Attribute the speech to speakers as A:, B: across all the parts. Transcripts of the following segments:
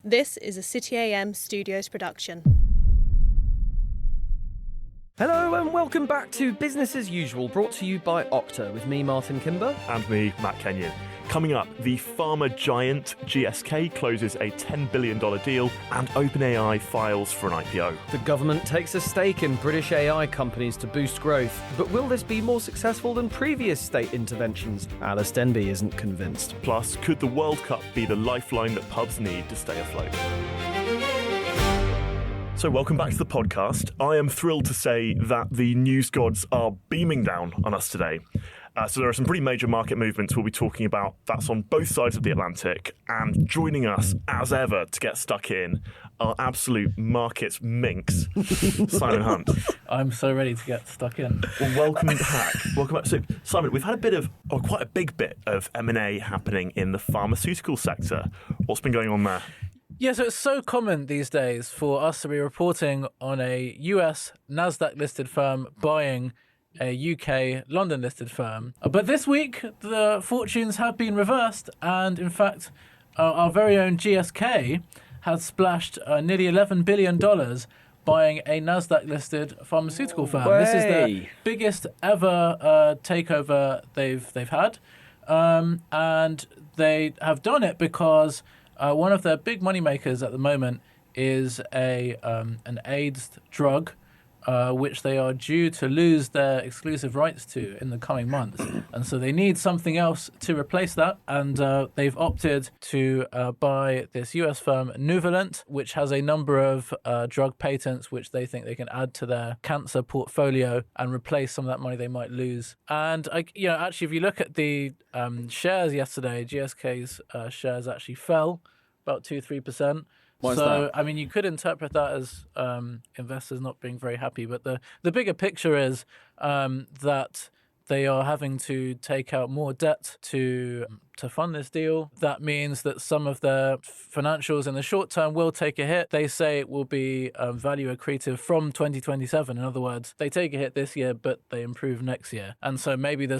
A: This is a City AM Studios production.
B: Hello and welcome back to Business as Usual, brought to you by Okta, with me, Martin Kimber.
C: And me, Matt Kenyon. Coming up, the pharma giant GSK closes a $10 billion deal and OpenAI files for an IPO.
B: The government takes a stake in British AI companies to boost growth. But will this be more successful than previous state interventions? Alice Denby isn't convinced.
C: Plus, could the World Cup be the lifeline that pubs need to stay afloat? So welcome back to the podcast. I am thrilled to say that the news gods are beaming down on us today. So there are some pretty major market movements we'll be talking about. That's on both sides of the Atlantic. And joining us, as ever, to get stuck in, are absolute markets minx, Simon Hunt.
D: I'm so ready to get stuck in.
C: Well, welcome back. Welcome back. So, Simon, we've had quite a big bit of M&A happening in the pharmaceutical sector. What's been going on there?
D: Yeah, so it's so common these days for us to be reporting on a US NASDAQ-listed firm buying a UK London-listed firm. But this week, the fortunes have been reversed, and in fact, our very own GSK has splashed nearly $11 billion buying a NASDAQ-listed pharmaceutical firm.
B: Way.
D: This is the biggest ever takeover they've had, and they have done it because one of their big moneymakers at the moment is an AIDS drug, which they are due to lose their exclusive rights to in the coming months. And so they need something else to replace that. And they've opted to buy this US firm, Nuvalent, which has a number of drug patents which they think they can add to their cancer portfolio and replace some of that money they might lose. And actually, if you look at the shares yesterday, GSK's shares actually fell about 2-3%.
B: Why is that?
D: I mean, you could interpret that as investors not being very happy, but the bigger picture is that they are having to take out more debt to fund this deal. That means that some of their financials in the short term will take a hit. They say it will be value accretive from 2027. In other words, they take a hit this year, but they improve next year. And so maybe the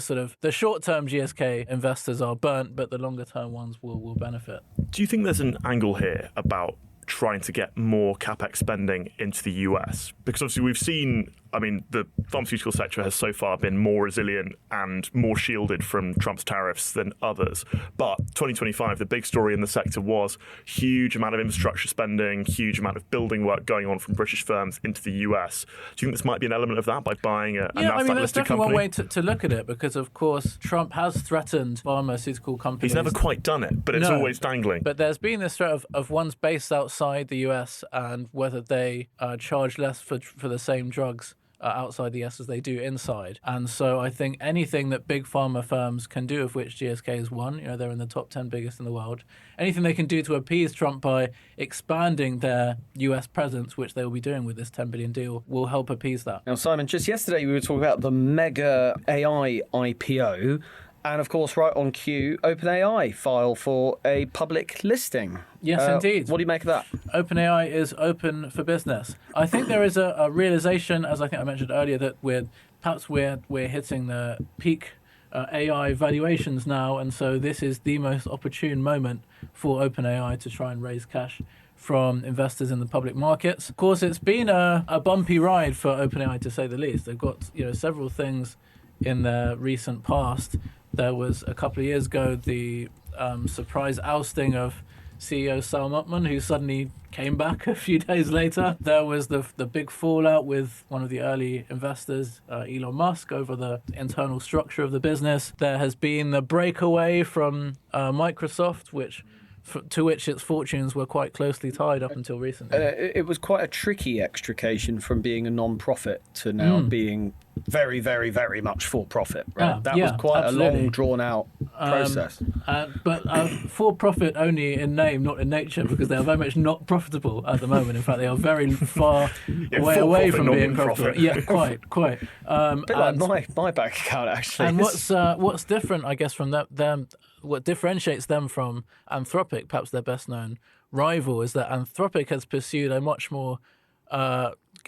D: short-term GSK investors are burnt, but the longer-term ones will benefit.
C: Do you think there's an angle here about trying to get more capex spending into the US? Because obviously we've seen, the pharmaceutical sector has so far been more resilient and more shielded from Trump's tariffs than others. But 2025, the big story in the sector was huge amount of infrastructure spending, huge amount of building work going on from British firms into the US. Do you think this might be an element of that by buying a NASDAQ-listed
D: that's definitely
C: company?
D: one way to look at it, because of course Trump has threatened pharmaceutical companies.
C: He's never quite done it, but it's always dangling.
D: But there's been this threat of ones based outside the US and whether they charge less for the same drugs outside the US as they do inside. And so I think anything that big pharma firms can do, of which GSK is one, they're in the top 10 biggest in the world, anything they can do to appease Trump by expanding their US presence, which they will be doing with this $10 billion deal, will help appease that.
B: Now, Simon, just yesterday we were talking about the mega AI IPO. And of course, right on cue, OpenAI file for a public listing.
D: Yes, indeed.
B: What do you make of that?
D: OpenAI is open for business. I think there is a realization, as I think I mentioned earlier, that we're hitting the peak AI valuations now, and so this is the most opportune moment for OpenAI to try and raise cash from investors in the public markets. Of course, it's been a bumpy ride for OpenAI, to say the least. They've got several things in the recent past. There was a couple of years ago the surprise ousting of CEO Sam Altman, who suddenly came back a few days later. There was the big fallout with one of the early investors, Elon Musk, over the internal structure of the business. There has been the breakaway from Microsoft, to which its fortunes were quite closely tied up until recently.
B: It was quite a tricky extrication from being a non-profit to now being very, very, very much for profit. Right? That was quite absolutely. A long, drawn-out process.
D: But for profit only in name, not in nature, because they are very much not profitable at the moment. In fact, they are very far away from being profitable. Yeah, quite.
B: A bit like my bank account, actually.
D: And what's different, I guess, from them, what differentiates them from Anthropic, perhaps their best-known rival, is that Anthropic has pursued a much more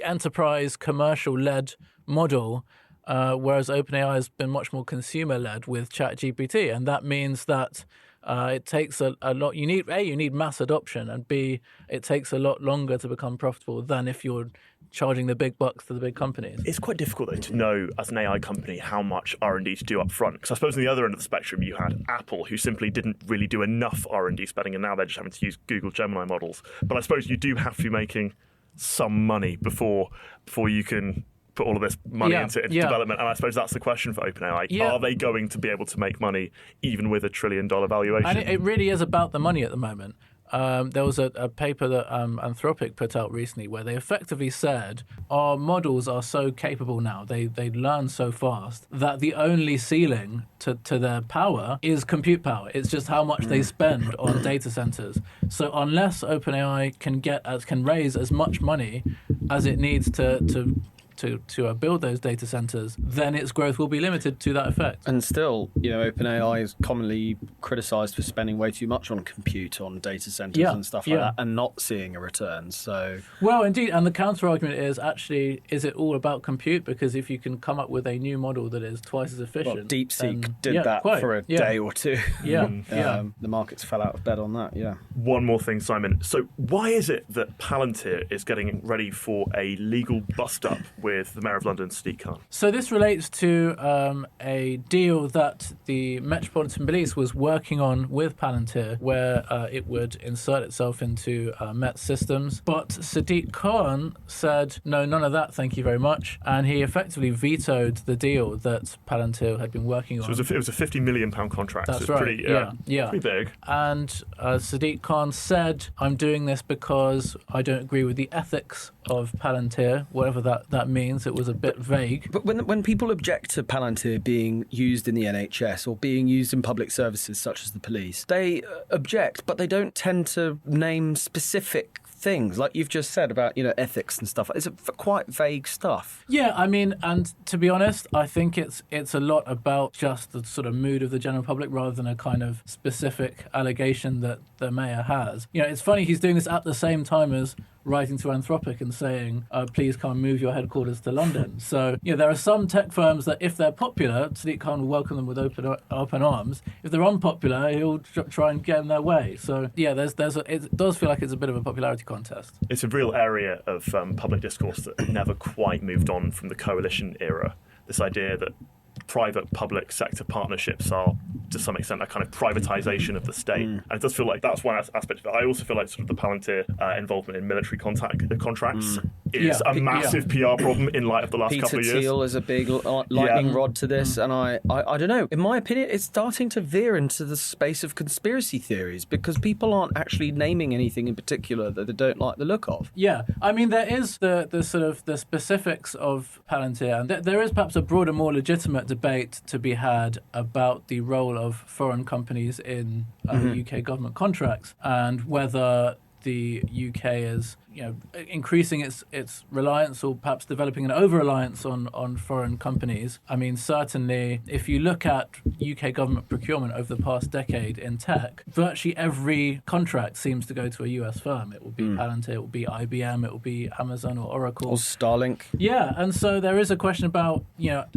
D: enterprise, commercial-led model, whereas OpenAI has been much more consumer-led with ChatGPT. And that means that it takes a lot. You need mass adoption, and B, it takes a lot longer to become profitable than if you're charging the big bucks to the big companies.
C: It's quite difficult, though, to know as an AI company how much R&D to do up front. Because I suppose on the other end of the spectrum, you had Apple, who simply didn't really do enough R&D spending, and now they're just having to use Google Gemini models. But I suppose you do have to be making some money before you can put all of this money into development. And I suppose that's the question for OpenAI. Yeah. Are they going to be able to make money even with $1 trillion valuation?
D: And it really is about the money at the moment. There was a paper that Anthropic put out recently where they effectively said our models are so capable now, they learn so fast, that the only ceiling to their power is compute power. It's just how much they spend on data centers. So unless OpenAI can raise as much money as it needs to build those data centers, then its growth will be limited to that effect.
B: And still, OpenAI is commonly criticised for spending way too much on compute, on data centers and stuff like that, and not seeing a return. So,
D: well, indeed, and the counter argument is actually, is it all about compute? Because if you can come up with a new model that is twice as efficient,
B: well, DeepSeek did that for a day or two. The markets fell out of bed on that. Yeah.
C: One more thing, Simon. So, why is it that Palantir is getting ready for a legal bust-up with the Mayor of London, Sadiq Khan?
D: So this relates to a deal that the Metropolitan Police was working on with Palantir, where it would insert itself into Met systems. But Sadiq Khan said, no, none of that, thank you very much. And he effectively vetoed the deal that Palantir had been working on.
C: So it was a £50 million contract.
D: That's
C: so
D: right.
C: Pretty big.
D: And Sadiq Khan said, I'm doing this because I don't agree with the ethics of Palantir, whatever that means. It was a bit vague.
B: But when people object to Palantir being used in the NHS or being used in public services such as the police, they object, but they don't tend to name specific things, like you've just said about ethics and stuff. It's quite vague stuff.
D: Yeah, I mean, and to be honest, I think it's a lot about just the sort of mood of the general public rather than a kind of specific allegation that the mayor has. It's funny, he's doing this at the same time as writing to Anthropic and saying, please come and move your headquarters to London. So, there are some tech firms that if they're popular, Sadiq Khan will welcome them with open arms. If they're unpopular, he'll try and get in their way. So, it does feel like it's a bit of a popularity contest.
C: It's a real area of public discourse that never quite moved on from the coalition era. This idea that private-public sector partnerships are, to some extent, a kind of privatization of the state. And it does feel like that's one aspect of it. I also feel like sort of the Palantir involvement in military contracts is a massive PR problem in light of the last couple of years.
B: Peter Thiel is a big lightning rod to this, and I don't know. In my opinion, it's starting to veer into the space of conspiracy theories because people aren't actually naming anything in particular that they don't like the look of.
D: Yeah, I mean, there is the sort of the specifics of Palantir, and there is perhaps a broader, more legitimate debate to be had about the role of foreign companies in UK government contracts and whether the UK is increasing its reliance or perhaps developing an over-reliance on foreign companies. I mean, certainly, if you look at UK government procurement over the past decade in tech, virtually every contract seems to go to a US firm. It will be Palantir, it will be IBM, it will be Amazon or Oracle.
B: Or Starlink.
D: Yeah, and so there is a question about,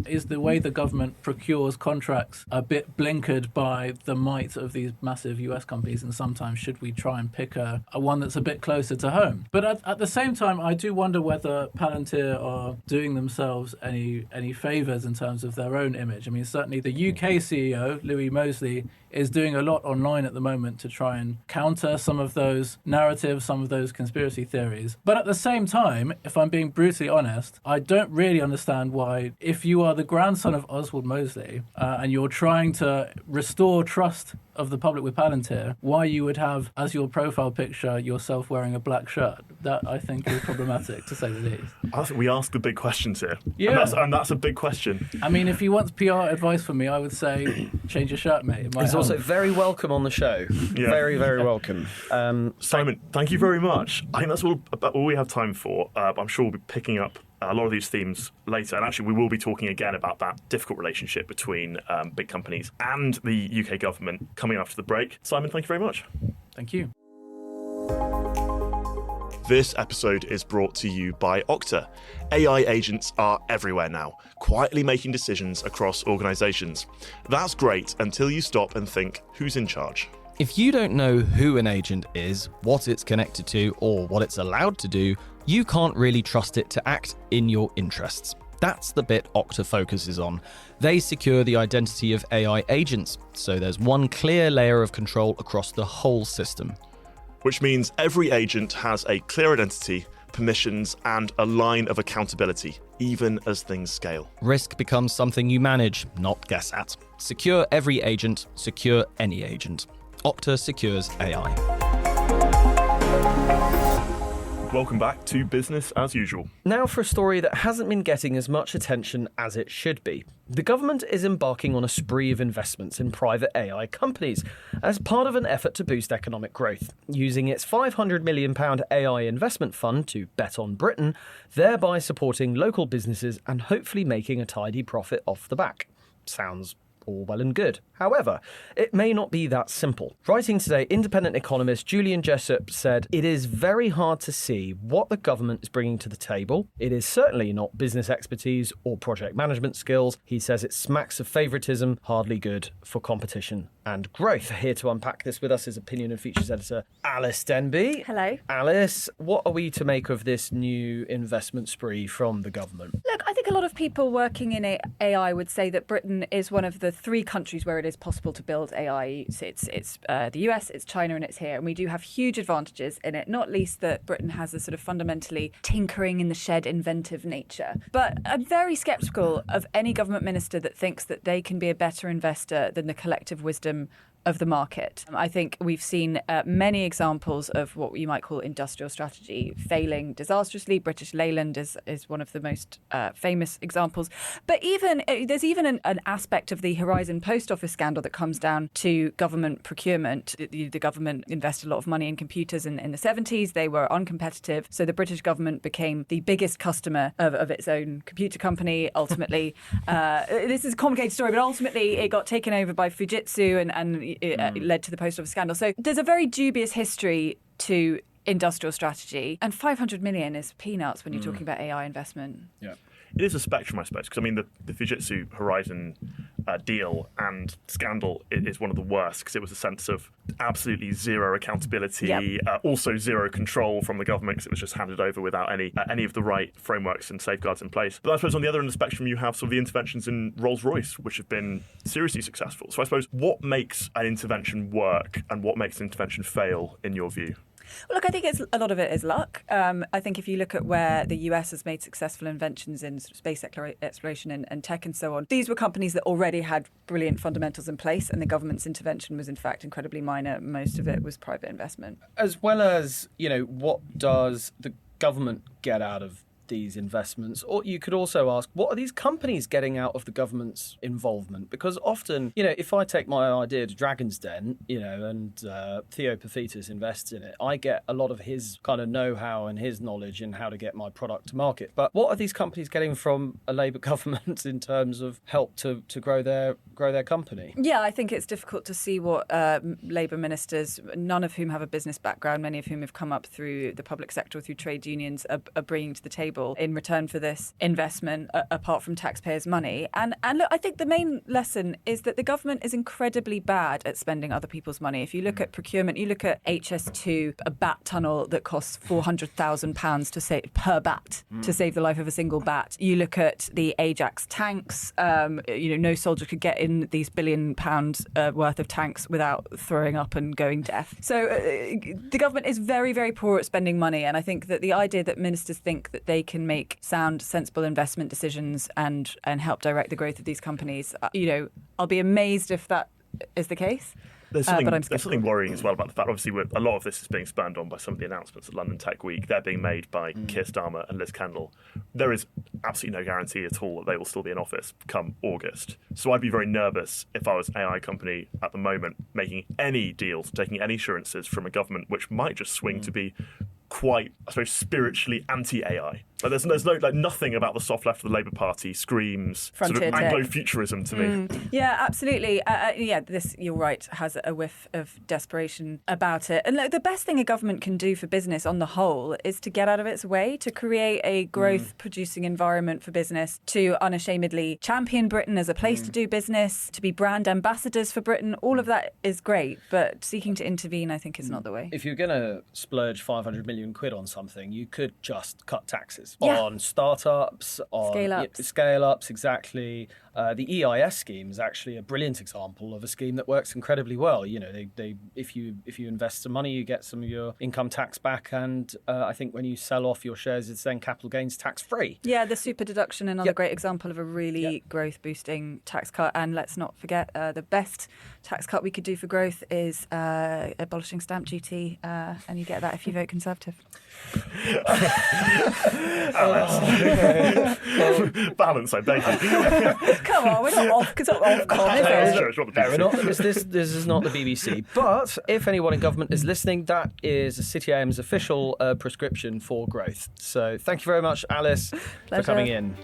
D: is the way the government procures contracts a bit blinkered by the might of these massive US companies, and sometimes should we try and pick a one that's a bit closer to home? But at the same time, I do wonder whether Palantir are doing themselves any favours in terms of their own image. I mean, certainly the UK CEO, Louis Mosley, is doing a lot online at the moment to try and counter some of those narratives, some of those conspiracy theories. But at the same time, if I'm being brutally honest, I don't really understand why, if you are the grandson of Oswald Mosley and you're trying to restore trust of the public with Palantir, why you would have as your profile picture yourself wearing a black shirt. That, I think, is problematic, to say the least.
C: I think we ask the big questions here.
D: Yeah.
C: And that's a big question.
D: I mean, if he wants PR advice from me, I would say, change your shirt, mate. It might
B: He's
D: help.
B: also very welcome on the show.
C: Yeah.
B: Very, very welcome.
C: Simon, thank you very much. I think that's all we have time for. I'm sure we'll be picking up a lot of these themes later. And actually, we will be talking again about that difficult relationship between big companies and the UK government coming after the break. Simon, thank you very much.
D: Thank you.
C: This episode is brought to you by Okta. AI agents are everywhere now, quietly making decisions across organisations. That's great until you stop and think, who's in charge?
B: If you don't know who an agent is, what it's connected to, or what it's allowed to do, you can't really trust it to act in your interests. That's the bit Okta focuses on. They secure the identity of AI agents, so there's one clear layer of control across the whole system.
C: Which means every agent has a clear identity, permissions, and a line of accountability, even as things scale.
B: Risk becomes something you manage, not guess at. Secure every agent, secure any agent. Okta secures AI.
C: Welcome back to Business as Usual.
B: Now for a story that hasn't been getting as much attention as it should be. The government is embarking on a spree of investments in private AI companies as part of an effort to boost economic growth, using its £500 million AI investment fund to bet on Britain, thereby supporting local businesses and hopefully making a tidy profit off the back. Sounds all well and good. However, it may not be that simple. Writing today, independent economist Julian Jessup said, "It is very hard to see what the government is bringing to the table. It is certainly not business expertise or project management skills." He says it smacks of favouritism, hardly good for competition and growth. Here to unpack this with us is opinion and features editor Alice Denby.
A: Hello.
B: Alice, what are we to make of this new investment spree from the government?
E: Look, I think a lot of people working in AI would say that Britain is one of the three countries where it is possible to build AI. It's the US, it's China, and it's here. And we do have huge advantages in it, not least that Britain has a sort of fundamentally tinkering in the shed inventive nature. But I'm very sceptical of any government minister that thinks that they can be a better investor than the collective wisdom of the market. I think we've seen many examples of what you might call industrial strategy failing disastrously. British Leyland is one of the most famous examples. But there's even an aspect of the Horizon Post Office scandal that comes down to government procurement. The government invested a lot of money in computers in the 70s. They were uncompetitive. So the British government became the biggest customer of its own computer company. Ultimately, this is a complicated story, but ultimately it got taken over by Fujitsu and it led to the post office scandal. So there's a very dubious history to industrial strategy, and 500 million is peanuts when you're talking about AI investment.
B: Yeah.
C: It is a spectrum, I suppose, because I mean the Fujitsu Horizon deal and scandal is one of the worst because it was a sense of absolutely zero accountability, also zero control from the government because it was just handed over without any of the right frameworks and safeguards in place. But I suppose on the other end of the spectrum, you have sort of the interventions in Rolls-Royce, which have been seriously successful. So I suppose what makes an intervention work and what makes an intervention fail in your view?
E: Well, look, I think a lot of it is luck. I think if you look at where the US has made successful inventions in sort of space exploration and tech and so on, these were companies that already had brilliant fundamentals in place, and the government's intervention was in fact incredibly minor. Most of it was private investment.
B: As well as, what does the government get out of these investments? Or you could also ask, what are these companies getting out of the government's involvement? Because often, if I take my idea to Dragon's Den, and Theo Pafitas invests in it, I get a lot of his kind of know-how and his knowledge in how to get my product to market. But what are these companies getting from a Labour government in terms of help to grow their company?
E: Yeah, I think it's difficult to see what Labour ministers, none of whom have a business background, many of whom have come up through the public sector or through trade unions, are bringing to the table in return for this investment, apart from taxpayers' money. And look, I think the main lesson is that the government is incredibly bad at spending other people's money. If you look at procurement, you look at HS2, a bat tunnel that costs £400,000 to save per bat to save the life of a single bat. You look at the Ajax tanks. No soldier could get in these £1 billion worth of tanks without throwing up and going deaf. So the government is very, very poor at spending money. And I think that the idea that ministers think that they can make sound, sensible investment decisions and help direct the growth of these companies, I'll be amazed if that is the case.
C: There's something worrying as well about the fact, obviously, a lot of this is being spurned on by some of the announcements at London Tech Week. They're being made by Keir Starmer and Liz Kendall. There is absolutely no guarantee at all that they will still be in office come August. So I'd be very nervous if I was an AI company at the moment making any deals, taking any assurances from a government which might just swing to be quite, I suppose, spiritually anti-AI. Like, there's no nothing about the soft left of the Labour Party screams sort of
E: Frontier tech.
C: Anglo-futurism to me.
E: Yeah, absolutely. This, you're right, has a whiff of desperation about it. And look, the best thing a government can do for business on the whole is to get out of its way, to create a growth-producing environment for business, to unashamedly champion Britain as a place to do business, to be brand ambassadors for Britain. All of that is great, but seeking to intervene, I think, is not the way.
B: If you're going to splurge 500 million quid on something, you could just cut taxes
E: Yeah.
B: on startups, on
E: Scale-ups.
B: Scale-ups, exactly. The EIS scheme is actually a brilliant example of a scheme that works incredibly well. You know, they if you invest some money, you get some of your income tax back, and I think when you sell off your shares, it's then capital gains tax free.
E: Yeah, the super deduction, another
B: Yep.
E: great example of a really growth-boosting tax cut. And let's not forget, the best tax cut we could do for growth is abolishing stamp duty, and you get that if you vote Conservative.
C: Balance, I beg you.
E: Come on, we're not off, it's not Ofcom, is
C: That's
E: it?
C: true, it's not the
B: Fair
C: BBC.
B: enough. This is not the BBC. But if anyone in government is listening, that is City AM's official prescription for growth. So thank you very much, Alice, for
E: Pleasure.
B: coming in.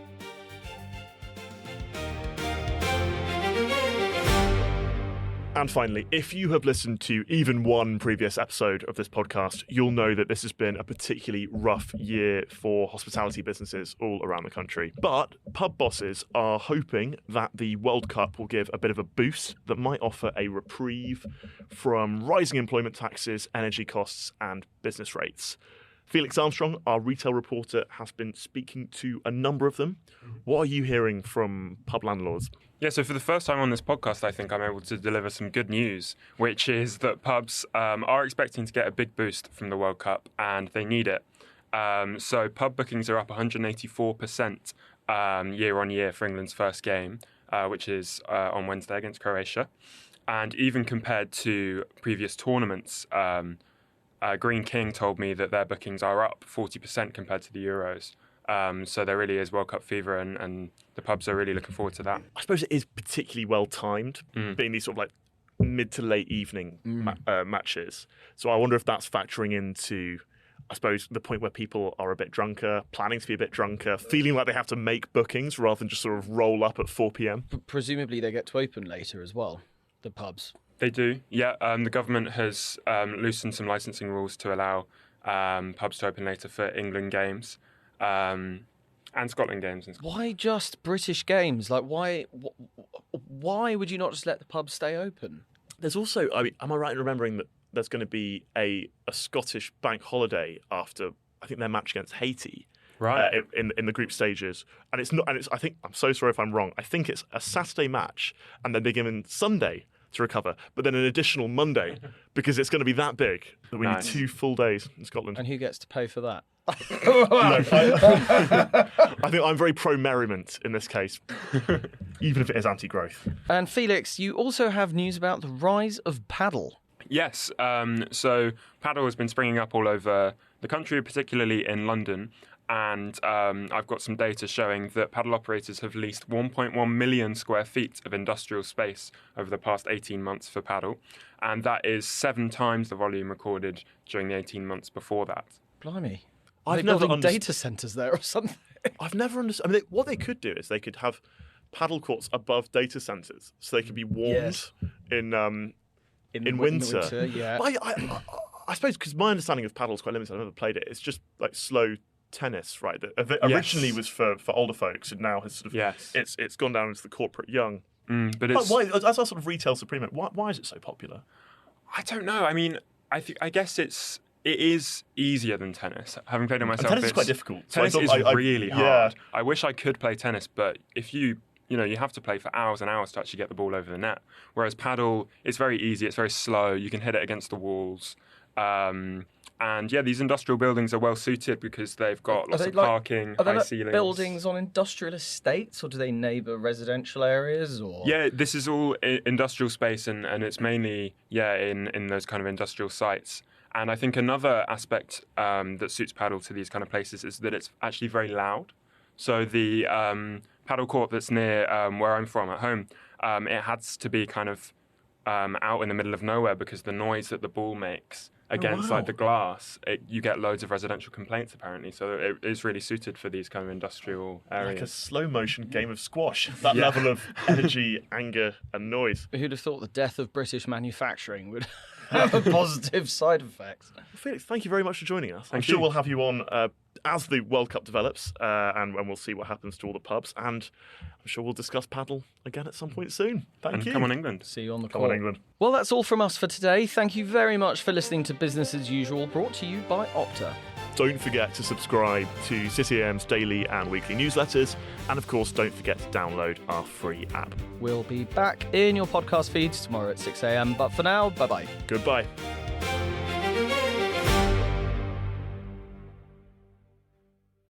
C: And finally, if you have listened to even one previous episode of this podcast, you'll know that this has been a particularly rough year for hospitality businesses all around the country. But pub bosses are hoping that the World Cup will give a bit of a boost that might offer a reprieve from rising employment taxes, energy costs, and business rates. Felix Armstrong, our retail reporter, has been speaking to a number of them. What are you hearing from pub landlords?
F: Yeah, so for the first time on this podcast, I think I'm able to deliver some good news, which is that pubs are expecting to get a big boost from the World Cup, and they need it. So pub bookings are up 184% year on year for England's first game, which is on Wednesday against Croatia. And even compared to previous tournaments, Green King told me that their bookings are up 40% compared to the Euros. So there really is World Cup fever, and the pubs are really looking forward to that.
C: I suppose it is particularly well timed, being these sort of like mid to late evening matches. So I wonder if that's factoring into, I suppose, the point where people are a bit drunker, planning to be a bit drunker, feeling like they have to make bookings rather than just sort of roll up at 4 p.m.
B: Presumably they get to open later as well, the pubs.
F: They do, yeah. The government has loosened some licensing rules to allow pubs to open later for England games. And Scotland games.
B: Why just British games? Like, why would you not just let the pubs stay open?
C: There's also, I mean, am I right in remembering that there's going to be a Scottish bank holiday after, I think, their match against Haiti?
F: Right.
C: In the group stages, and it's not. And it's. I think, I'm so sorry if I'm wrong. I think it's a Saturday match, and then they give in Sunday to recover, but then an additional Monday because it's going to be that big that we need 2 full days in Scotland.
B: And who gets to pay for that?
C: I think I'm very pro merriment in this case, even if it is anti-growth.
B: And Felix, you also have news about the rise of paddle.
F: Yes, so paddle has been springing up all over the country, particularly in London. And I've got some data showing that paddle operators have leased 1.1 million square feet of industrial space over the past 18 months for paddle. And that is 7 times the volume recorded during the 18 months before that.
B: Blimey.
C: I've
B: Are they
C: never
B: building
C: understood.
B: data centres there or something?
C: I've never understood. I mean, what they could do is they could have paddle courts above data centres, so they could be warmed in winter.
B: Yeah.
C: But I suppose because my understanding of paddle is quite limited. I've never played it. It's just like slow tennis, right? That originally was for older folks, and now has sort of it's gone down into the corporate young.
F: But it's,
C: why, as our sort of retail supreme, why is it so popular?
F: I don't know. I mean, I guess it is easier than tennis. Having played it myself,
C: tennis is quite difficult. So
F: Tennis is really hard.
C: Yeah.
F: I wish I could play tennis, but if you have to play for hours and hours to actually get the ball over the net. Whereas paddle, it's very easy. It's very slow. You can hit it against the walls. And these industrial buildings are well suited because they've got lots of parking, high ceilings.
B: Buildings on industrial estates, or do they neighbour residential areas? Or
F: Yeah, this is all industrial space, and it's mainly in those kind of industrial sites. And I think another aspect that suits paddle to these kind of places is that it's actually very loud. So the paddle court that's near where I'm from at home, it has to be kind of out in the middle of nowhere because the noise that the ball makes against
C: wow.
F: like the glass, you get loads of residential complaints apparently. So it is really suited for these kind of industrial areas.
C: Like a slow motion game of squash. That level of energy, anger, and noise.
B: Who'd have thought the death of British manufacturing would have a positive side effect?
C: Felix, thank you very much for joining us. I'm
F: Thank
C: sure
F: you.
C: we'll have you on as the World Cup develops, and we'll see what happens to all the pubs. And I'm sure we'll discuss paddle again at some point soon. Thank
F: And
C: you.
F: come on, England.
B: See you on the
C: Come
B: court.
C: on, England.
B: Well, that's all from us for today. Thank you very much for listening to Business as Usual, brought to you by Opta.
C: Don't forget to subscribe to City AM's daily and weekly newsletters. And of course, don't forget to download our free app.
B: We'll be back in your podcast feeds tomorrow at 6 a.m. But for now, bye-bye.
C: Goodbye.